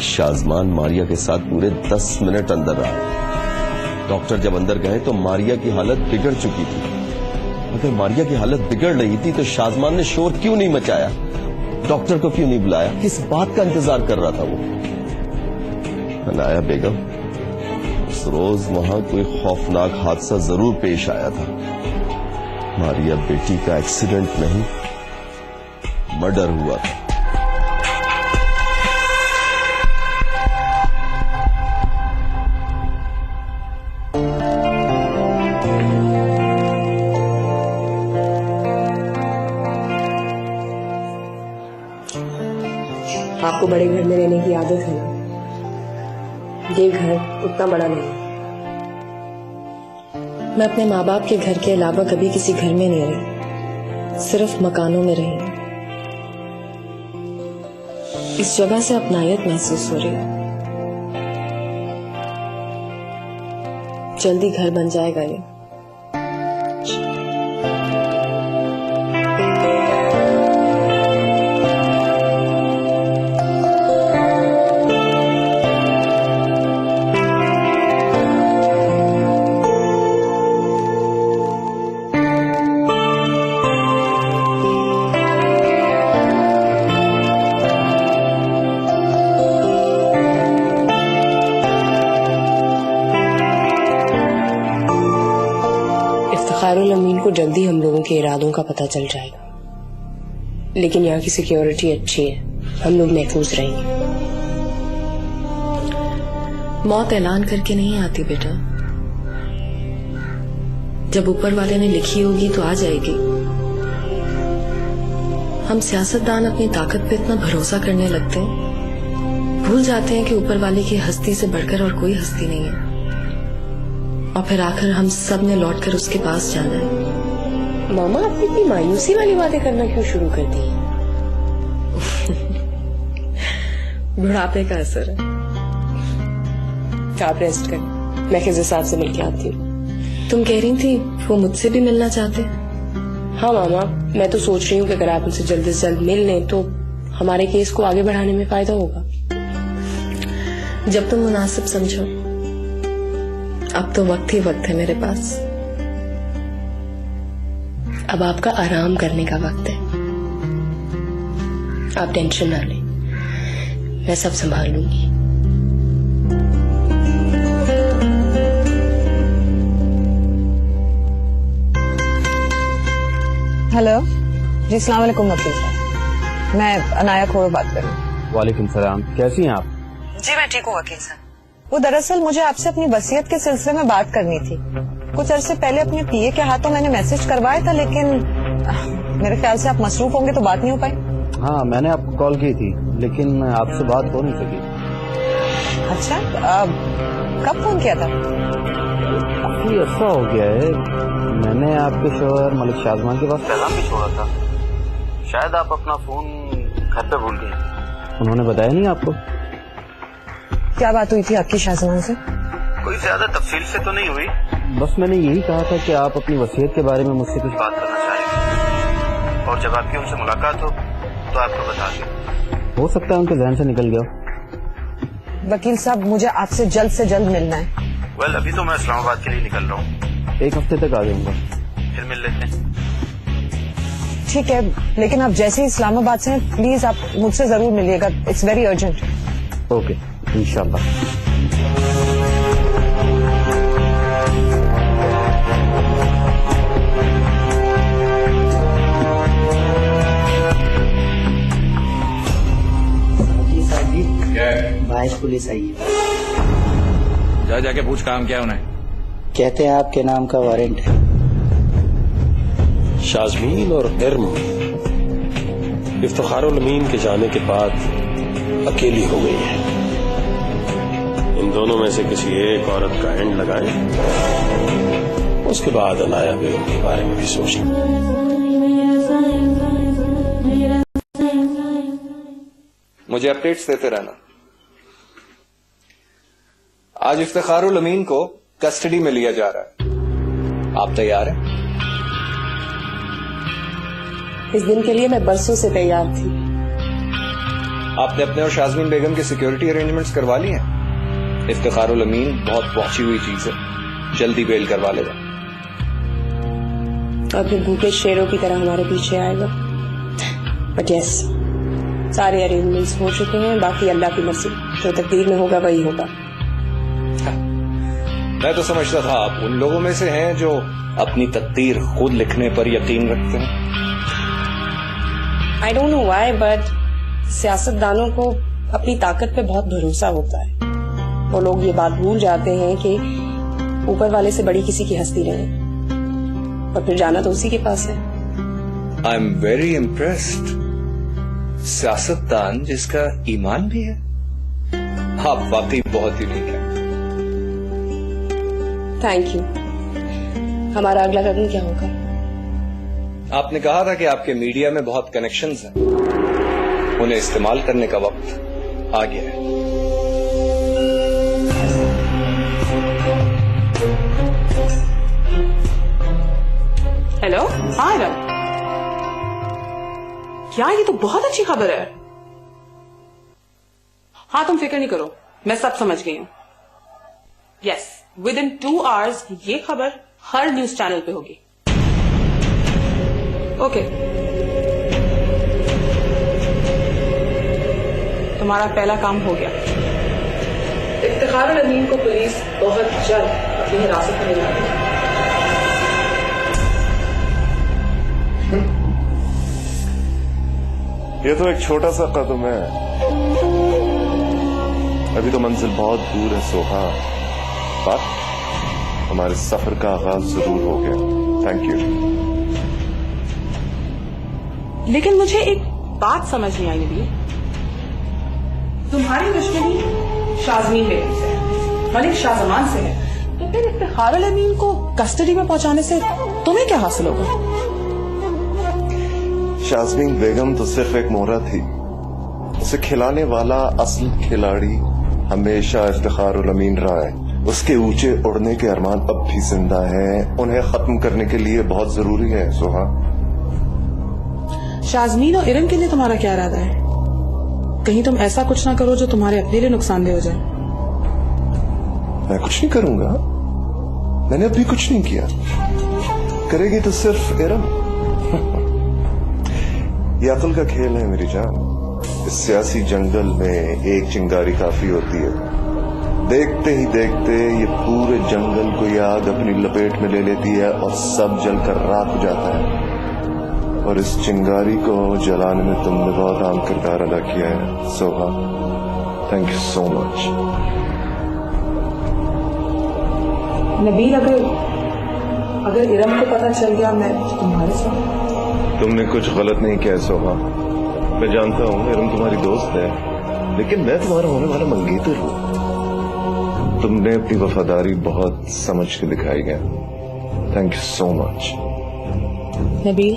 शाजमान मारिया के साथ पूरे 10 मिनट अंदर रहा। डॉक्टर जब अंदर गए तो मारिया की हालत बिगड़ चुकी थी। अगर मारिया की हालत बिगड़ रही थी तो शाजमान ने शोर क्यों नहीं मचाया, डॉक्टर को क्यों नहीं बुलाया, किस बात का इंतजार कर रहा था वो? अनाया बेगम, उस रोज वहां कोई खौफनाक हादसा जरूर पेश आया था। मारिया बेटी का एक्सीडेंट नहीं, मर्डर हुआ था। आपको बड़े घर में रहने की आदत है ना, ये घर उतना बड़ा नहीं। मैं अपने माँ बाप के घर के अलावा कभी किसी घर में नहीं रही, सिर्फ मकानों में रही। इस जगह से अपनायत महसूस हो रही है। जल्दी घर बन जाएगा ये। इफ्तिखारुल अमीन को जल्दी हम लोगों के इरादों का पता चल जाएगा, लेकिन यहाँ की सिक्योरिटी अच्छी है, हम लोग महफूज रहेंगे। मौत ऐलान करके नहीं आती बेटा, जब ऊपर वाले ने लिखी होगी तो आ जाएगी। हम सियासतदान अपनी ताकत पे इतना भरोसा करने लगते हैं, भूल जाते हैं कि ऊपर वाले की हस्ती से बढ़कर और कोई हस्ती नहीं है, और फिर आखिर हम सब ने लौटकर उसके पास जाना है। मामा, आपने इतनी मायूसी वाली बातें करना क्यों शुरू कर दी? बुढ़ापे का असर है। आप रेस्ट कर, मैं खिज़र साहब से मिलके आती हूँ। तुम कह रही थी वो मुझसे भी मिलना चाहते? हाँ मामा, मैं तो सोच रही हूँ कि अगर आप उनसे जल्द से जल्द मिल लें तो हमारे केस को आगे बढ़ाने में फायदा होगा। जब तुम मुनासिब समझो। अब तो वक्त ही वक्त है मेरे पास। अब आपका आराम करने का वक्त है। आप टेंशन ना लें, मैं सब संभाल लूंगी। हेलो जी, अस्सलाम वालेकुम वकील साहब, मैं अनाया खोर बात कर रही हूँ। वालेकुम सलाम, कैसी हैं आप? जी मैं ठीक हूँ वकील साहब। वो दरअसल मुझे आपसे अपनी वसीयत के सिलसिले में बात करनी थी। कुछ अरसे पहले अपने पीए के हाथों मैंने मैसेज करवाया था, लेकिन मेरे ख्याल से आप मसरूफ होंगे तो बात नहीं हो पाई। हाँ, मैंने आपको कॉल की थी लेकिन आपसे बात हो नहीं सकी। अच्छा, कब फोन किया था? काफी ऐसा हो गया है, मैंने आपके शोहर मलिक शाजमान के पास पैगाम भी छोड़ा था। शायद आप अपना फोन घर पे भूल गए। उन्होंने बताया नहीं आपको? क्या बात हुई थी आपकी शाजमान से? कोई ज्यादा तफसील से तो नहीं हुई, बस मैंने यही कहा था कि आप अपनी वसीयत के बारे में मुझसे कुछ बात करना चाहेंगे, और जब आपकी उनसे मुलाकात हो तो आपको बता दें। हो सकता है उनके जहन से निकल गया। वकील साहब, मुझे आपसे जल्द मिलना है। वेल, अभी तो मैं इस्लामाबाद के लिए निकल रहा हूँ, 1 हफ्ते तक आ जाऊंगा, फिर मिल लेते हैं। ठीक है, लेकिन आप जैसे ही इस्लामाबाद से हैं, प्लीज आप मुझसे जरूर मिलिएगा। It's very urgent. ओके, इंशाल्लाह। बाइस पुलिस आई है। जाके पूछ काम क्या उन्हें। कहते हैं आपके नाम का वारंट है। शाजमीन और इर्म इफ्तिखारुल अमीन के जाने के बाद अकेली हो गई है। इन दोनों में से किसी एक औरत का एंड लगाएं, उसके बाद अनाया बेगम के बारे में भी सोचें। मुझे अपडेट्स देते रहना। आज इफ्तिखारुल अमीन को कस्टडी में लिया जा रहा है, आप तैयार हैं? इस दिन के लिए मैं बरसों से तैयार थी। आपने अपने और शाजमीन बेगम के सिक्योरिटी अरेंजमेंट्स करवा लिए हैं? इफ्तिखारुल अमीन बहुत पहुंची हुई चीज है, जल्दी बेल करवा लेगा। और फिर भूखे शेरों की तरह हमारे पीछे आएगा। बट यस, सारे अरेंजमेंट्स हो चुके हैं, बाकी अल्लाह की मर्जी, जो तकदीर में होगा वही होगा। मैं तो समझता था आप उन लोगों में से हैं जो अपनी तकदीर खुद लिखने पर यकीन रखते हैं। I don't know why, but सियासतदानों को अपनी ताकत पे बहुत भरोसा होता है। वो लोग ये बात भूल जाते हैं कि ऊपर वाले से बड़ी किसी की हस्ती नहीं, और फिर जाना तो उसी के पास है। I am very impressed. सियासतदान जिसका ईमान भी है। आप वाकई बहुत यूनिक है। Thank you. हमारा अगला कदम क्या होगा? आपने कहा था कि आपके मीडिया में बहुत कनेक्शंस हैं, उन्हें इस्तेमाल करने का वक्त आ गया है। हेलो, हाँ इरम, क्या ये तो बहुत अच्छी खबर है। हाँ तुम फिक्र नहीं करो, मैं सब समझ गई हूँ। यस, विद इन 2 hours ये खबर हर न्यूज चैनल पे होगी। ओके, तुम्हारा पहला काम हो गया। इफ्तिखारुल अमीन को पुलिस बहुत जल्द अपनी हिरासत में ले जाएगी। ये तो एक छोटा सा कदम है, अभी तो मंजिल बहुत दूर है सोहा, पर हमारे सफर का आगाज जरूर हो गया। Thank you. लेकिन मुझे एक बात समझ नहीं आई नबील, तुम्हारी दुश्मनी शाजमीन बेगम से है, मलिक शाहजमान से है, तो फिर इफ्तिखारुल अमीन को कस्टडी में पहुंचाने से तुम्हें क्या हासिल होगा? शाजमीन बेगम तो सिर्फ एक मोहरा थी, उसे खिलाने वाला असल खिलाड़ी हमेशा इफ्तिखारुल अमीन रहा है। उसके ऊंचे उड़ने के अरमान अब भी जिंदा हैं, उन्हें खत्म करने के लिए बहुत जरूरी है सोहा। शाजमीन और इरम के लिए तुम्हारा क्या इरादा है? कहीं तुम ऐसा कुछ ना करो जो तुम्हारे अपने लिए नुकसानदेह हो जाए। मैं कुछ नहीं करूंगा, मैंने अभी कुछ नहीं किया। करेगी तो सिर्फ इरम। ये अकल का खेल है मेरी जान। इस सियासी जंगल में एक चिंगारी काफी होती है, देखते ही देखते ये पूरे जंगल को ये आग अपनी लपेट में ले लेती है और सब जलकर राख हो जाता है। और इस चिंगारी को जलाने में तुमने बहुत अहम किरदार अदा किया है Soha. Thank you so much. Nabeel, अगर इरम को पता चल गया मैं तुम्हारे साथ। तुमने कुछ गलत नहीं किया सोहा, मैं जानता हूँ इरम तुम्हारी दोस्त है, लेकिन मैं तुम्हारा होने वाला मंगेतर हूँ। तुमने अपनी वफादारी बहुत समझ के दिखाई है। Thank you so much. Nabeel,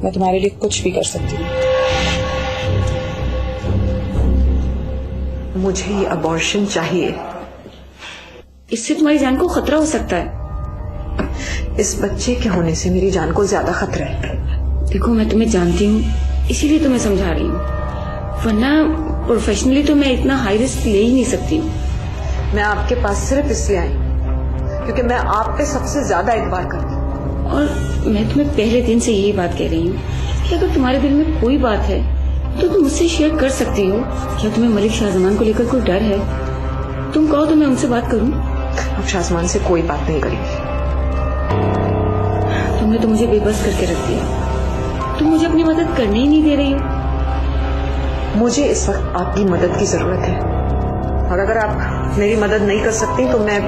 मैं तुम्हारे लिए कुछ भी कर सकती हूँ। मुझे ये अबॉर्शन चाहिए। इससे तुम्हारी जान को खतरा हो सकता है। इस बच्चे के होने से मेरी जान को ज्यादा खतरा है। देखो, मैं तुम्हें जानती हूँ, इसीलिए तुम्हें समझा रही हूँ, वरना प्रोफेशनली तो मैं इतना हाई रिस्क ले ही नहीं सकती। मैं आपके पास सिर्फ इसलिए आई क्योंकि मैं आप पे सबसे ज्यादा एतबार करती हूँ। और मैं तुम्हें पहले दिन से यही बात कह रही हूँ कि अगर तुम्हारे दिल में कोई बात है तो तुम मुझसे शेयर कर सकती हो। क्या तुम्हें मलिक शाहजमान को लेकर कोई डर है? तुम कहो तो मैं उनसे बात करूँ। आप शाहजमान से कोई बात नहीं करेंगी। तुमने तो मुझे बेबस करके रख दिया, तुम मुझे अपनी मदद करने ही नहीं दे रही हो। मुझे इस वक्त आपकी मदद की जरूरत है, और अगर आप मेरी मदद नहीं कर सकती तो मैं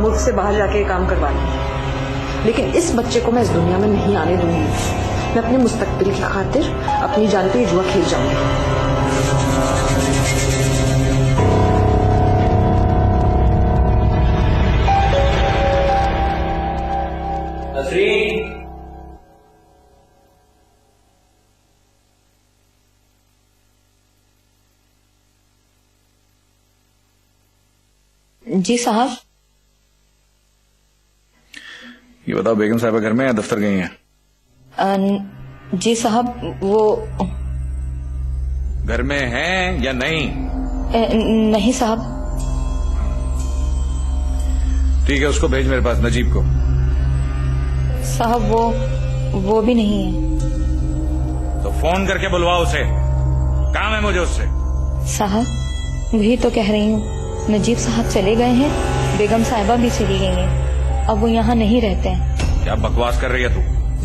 मुल्क से बाहर जाके काम करवा लूंगी, लेकिन इस बच्चे को मैं इस दुनिया में नहीं आने दूंगी। मैं अपने मुस्तकबिल की खातिर अपनी जान पे जुआ खेल जाऊंगी। नसरीन, जी साहब। ये बताओ, बेगम साहिबा घर में या दफ्तर गई हैं? जी साहब, वो घर में हैं या नहीं? नहीं साहब। ठीक है, उसको भेज मेरे पास, नजीब को। साहब वो भी नहीं है। तो फोन करके बुलवा उसे, काम है मुझे उससे। साहब वही तो कह रही हूँ, नजीब साहब चले गए हैं, बेगम साहिबा भी चली गई हैं, अब वो यहाँ नहीं रहते हैं। क्या बकवास कर रही है तू?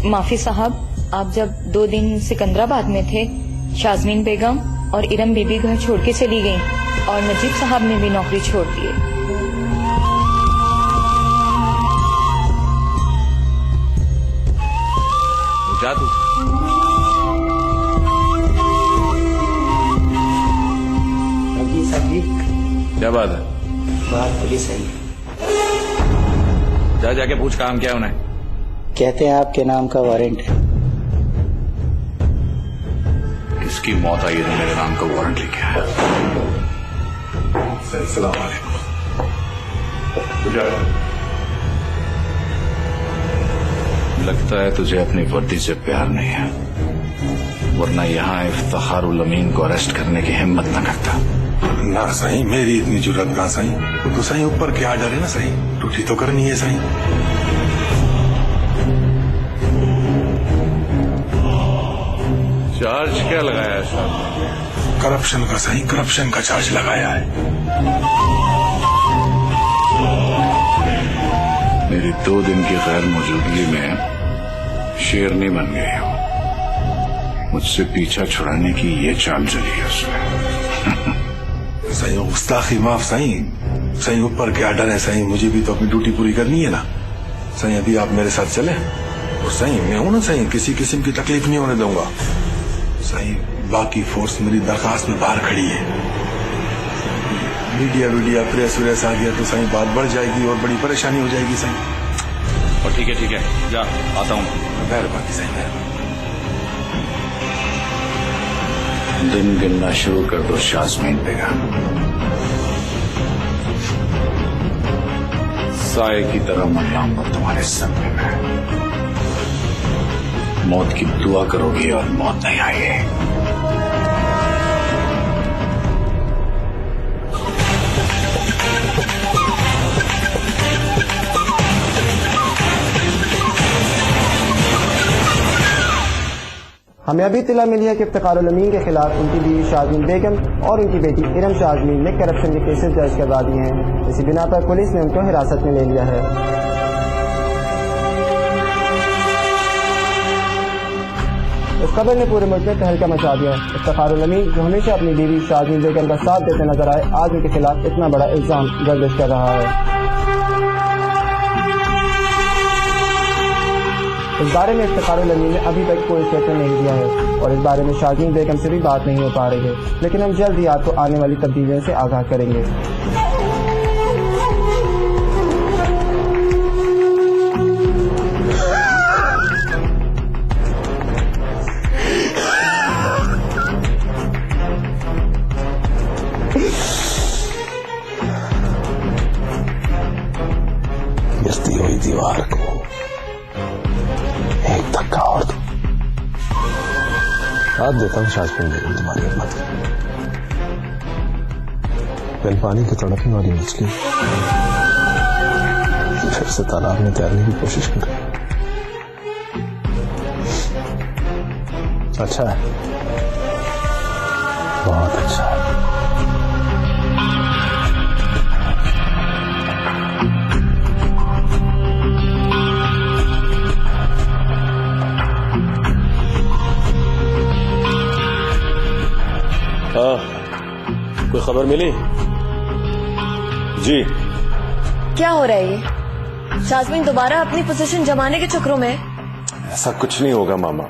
माफी साहब, आप जब 2 दिन सिकंदराबाद में थे, शाजमीन बेगम और इरम बीबी घर छोड़ के चली गई और नजीब साहब ने भी नौकरी छोड़ दी। जा तू। जी साहब जी, क्या बात है? बात बोली सही। जा जाके पूछ काम क्या है उन्हें। कहते हैं आपके नाम का वारंट है। किसकी मौत आई है मेरे नाम का वारंट लेके आया? सलाम वालेकुम। लगता है तुझे अपनी वर्दी से प्यार नहीं है, वरना यहाँ इफ्तिखारुल अमीन को अरेस्ट करने की हिम्मत न करता। ना सही, मेरी इतनी जरूरत ना सही। तो सही ऊपर क्या डरे ना सही, टूटी तो करनी है सही। चार्ज क्या लगाया है साहब? करप्शन का सही, करप्शन का चार्ज लगाया है। मेरी 2 दिन की गैर मौजूदगी में शेरनी बन गई हो, मुझसे पीछा छुड़ाने की ये चाल चली है उसने। सही गुस्ताखी माफ सही, सही ऊपर क्या डर है सही, मुझे भी तो अपनी ड्यूटी पूरी करनी है ना सही। अभी आप मेरे साथ चले और सही मैं हूं ना सही, किसी किस्म की तकलीफ नहीं होने दूंगा सही। बाकी फोर्स मेरी दरखास्त में बाहर खड़ी है। मीडिया प्रेस व्रेस आ गया तो सही बात बढ़ जाएगी और बड़ी परेशानी हो जाएगी सही। और ठीक है, जा आता हूँ। मेहरबानी सही, मेहरबानी। दिन गिनना शुरू कर दो शाजमीन बेगम। साए की तरह मैं लाऊंगा तुम्हारे सामने में। मौत की दुआ करोगी और मौत नहीं आएगी। हमें अभी इत्तला मिली है कि इफ्तिखारुल अमीन के खिलाफ उनकी बीवी शाजमीन बेगम और उनकी बेटी इरम शाजमीन ने करप्शन के केसेस दर्ज करवा दिए हैं। इसी बिना पर पुलिस ने उनको हिरासत में ले लिया है। इस खबर ने पूरे मुल्क में तहलका मचा दिया। इफ्तिखारुल अमीन जो हमेशा अपनी बीवी शाजमीन बेगम का साथ देते नजर आए, आज उनके खिलाफ इतना बड़ा इल्जाम गर्दिश कर रहा है। इस बारे में इफ्तिखारुल अमीन ने अभी तक कोई स्टेटमेंट नहीं दिया है और इस बारे में शाजमीन बेगम से भी बात नहीं हो पा रही है, लेकिन हम जल्द ही आपको आने वाली तब्दीलियों से आगाह करेंगे। गिरती हुई दीवार को एक धक्का और दो। हाथ देता हूँ शाजमीन बेगम तुम्हारी हिम्मत। बिन पानी की तड़पने वाली मछली फिर से तालाब में तैरने की कोशिश कर रही। अच्छा है, बहुत अच्छा है। कोई खबर मिली? जी। क्या हो रहा है ये? शाजमीन दोबारा अपनी पोजीशन जमाने के चक्रों में? ऐसा कुछ नहीं होगा मामा।